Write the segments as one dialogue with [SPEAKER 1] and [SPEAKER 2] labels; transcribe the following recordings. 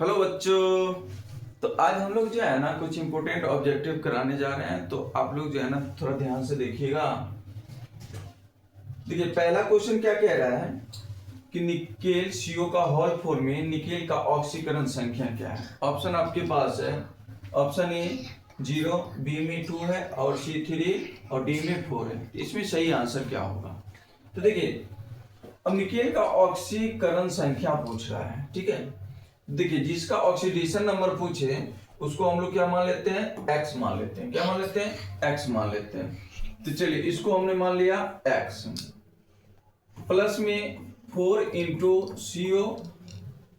[SPEAKER 1] Hello बच्चों। तो आज हम लोग जो है ना कुछ इंपॉर्टेंट ऑब्जेक्टिव कराने जा रहे हैं, तो आप लोग जो है ना थोड़ा ध्यान से देखिएगा। देखिए पहला क्वेश्चन क्या कह रहा है कि निकेल CO का हॉल 4 में निकेल का ऑक्सीकरण संख्या क्या है। ऑप्शन आपके पास है, ऑप्शन ए 0, बी में 2 है और C 3 और डी में 4 है। इसमें सही आंसर क्या होगा? तो देखिए अब निकेल का ऑक्सीकरण संख्या पूछ रहा है, ठीक है। देखिए जिसका ऑक्सीडेशन नंबर पूछे उसको हम लोग क्या मान लेते हैं, x मान लेते हैं। क्या मान लेते हैं? x मान लेते हैं। तो चलिए इसको हमने मान लिया x प्लस में 4 इंटू CO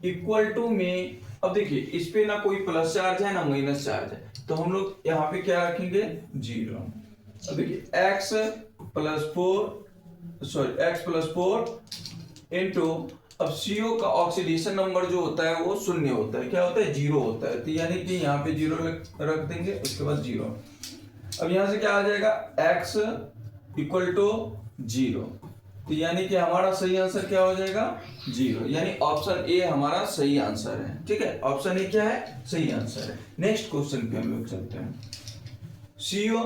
[SPEAKER 1] इक्वल टू में, अब देखिए इस पे ना कोई प्लस चार्ज है ना माइनस चार्ज है, तो हम लोग यहाँ पे क्या रखेंगे 0। अब देखिए x प्लस 4 इंटू, अब CO का ऑक्सीडेशन नंबर जो होता है वो शून्य होता है, क्या होता है 0 होता है, तो यानी कि यहाँ पे 0 रख देंगे, उसके बाद 0। अब यहाँ से क्या आ जाएगा x इक्वल टू 0, तो यानी कि हमारा सही आंसर क्या हो जाएगा 0, यानी ऑप्शन ए हमारा सही आंसर है। ठीक है, ऑप्शन ए क्या है, सही आंसर है। नेक्स्ट क्वेश्चन पे हम लोग चलते हैं। CO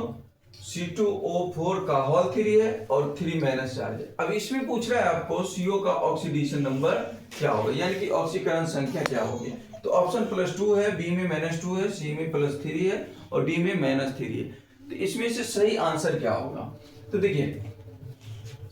[SPEAKER 1] C2O4 का हॉल 3 है और 3 माइनस चार्ज है। अब इसमें पूछ रहा है आपको CO का ऑक्सीडेशन नंबर क्या होगा, यानी कि ऑक्सीकरण संख्या क्या होगी। तो ऑप्शन +2 है, बी में -2 है, सी में +3 है और डी में -3 है। तो इसमें से सही आंसर क्या होगा? तो देखिए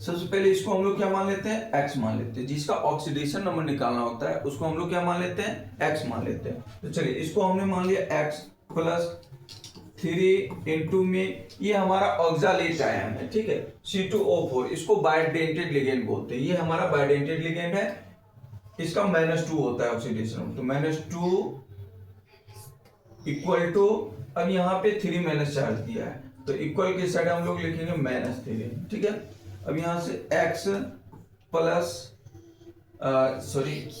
[SPEAKER 1] सबसे पहले इसको हम लोग क्या मान लेते हैं, x मान लेते हैं। जिसका ऑक्सीडेशन नंबर निकालना होता है उसको हम लोग क्या मान लेते हैं, x मान लेते हैं। तो चलिए इसको हमने मान लिया x +3 इंटू में, ये हमारा ऑक्सालेट आयन है, ठीक है। C2O4 इसको बाइडेंटेड लिगेंड बोलते हैं, ये हमारा बाइडेंटेड लिगेंड है। इसका -2 होता है ऑक्सीडेशन, तो -2 इक्वल टू, अब यहाँ पे 3 माइनस चार्ज दिया है तो इक्वल के साइड हम लोग लिखेंगे -3, ठीक है। अब यहाँ से x प्लस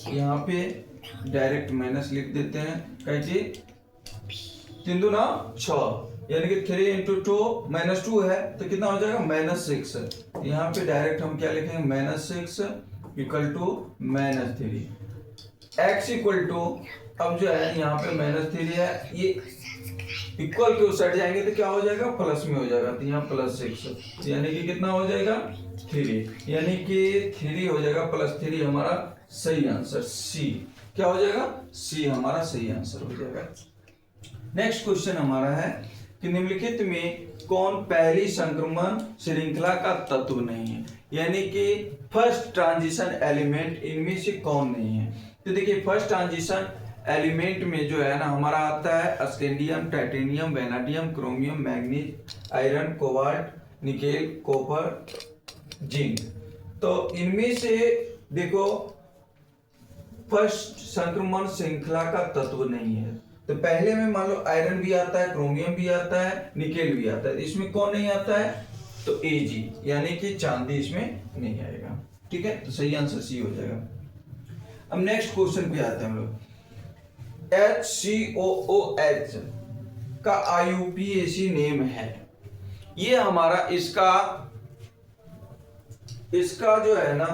[SPEAKER 1] यहाँ पे डायरेक्ट माइनस लिख देते हैं, कैसे 3 दूना 6, यानी कि 3 इंटू 2 -2 है तो कितना हो जाएगा -6। यहाँ पे डायरेक्ट हम क्या लिखेंगे -6 equal to -3, x equal to, अब जो है यहाँ पे -3 है, ये इक्वल के उस साइड जाएंगे तो क्या हो जाएगा प्लस में हो जाएगा, तो यहाँ +6 यानी कि कितना हो जाएगा 3, यानी कि 3 हो जाएगा +3 हमारा सही आंसर C। क्या हो जाएगा C हमारा सही आंसर हो जाएगा। नेक्स्ट क्वेश्चन हमारा है कि निम्नलिखित में कौन पहली संक्रमण श्रृंखला का तत्व नहीं है, यानी कि फर्स्ट ट्रांजिशन एलिमेंट इनमें से कौन नहीं है। तो देखिए फर्स्ट ट्रांजिशन एलिमेंट में जो है ना हमारा आता है scandium, titanium, vanadium, chromium, manganese, iron, cobalt, nickel, copper, zinc. तो इनमें से देखो फर्स्ट संक्रमण श्रृंखला का तत्व नहीं है, तो पहले में मान लो आयरन भी आता है, क्रोमियम भी आता है, निकेल भी आता है, इसमें कौन नहीं आता है, तो Ag यानी कि चांदी इसमें नहीं आएगा। ठीक है, तो सही आंसर C हो जाएगा। अब नेक्स्ट क्वेश्चन पे आते हैं हम लोग। HCOOH का IUPAC नेम है, ये हमारा इसका जो है ना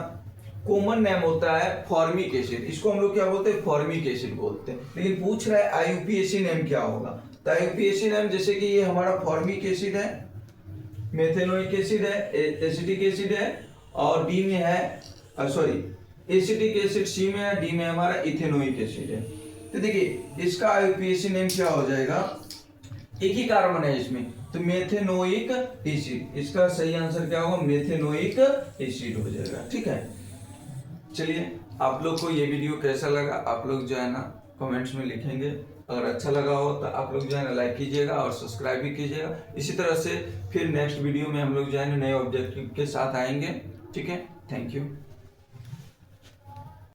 [SPEAKER 1] कॉमन नेम होता है फॉर्मिक एसिड, इसको हम लोग क्या बोलते हैं, फॉर्मिक एसिड बोलते हैं। लेकिन पूछ रहा है IUPAC नेम क्या होगा, तो IUPAC नेम जैसे कि ये हमारा फॉर्मिक एसिड है, मेथेनोइक एसिड है, एसिटिक एसिड है, और डी में है एसिटिक एसिड C में है, डी में हमारा इथेनोइक एसिड है। तो देखिए इसका IUPAC नेम क्या हो जाएगा, एक ही कार्बन है इसमें, तो मेथेनोइक एसिड, इसका सही आंसर क्या होगा, मेथेनोइक एसिड हो जाएगा। ठीक है, चलिए आप लोग को ये वीडियो कैसा लगा आप लोग जो है ना कमेंट्स में लिखेंगे। अगर अच्छा लगा हो तो आप लोग जो है ना लाइक कीजिएगा और सब्सक्राइब भी कीजिएगा। इसी तरह से फिर नेक्स्ट वीडियो में हम लोग जो है ना नए ऑब्जेक्टिव के साथ आएंगे। ठीक है, थैंक यू।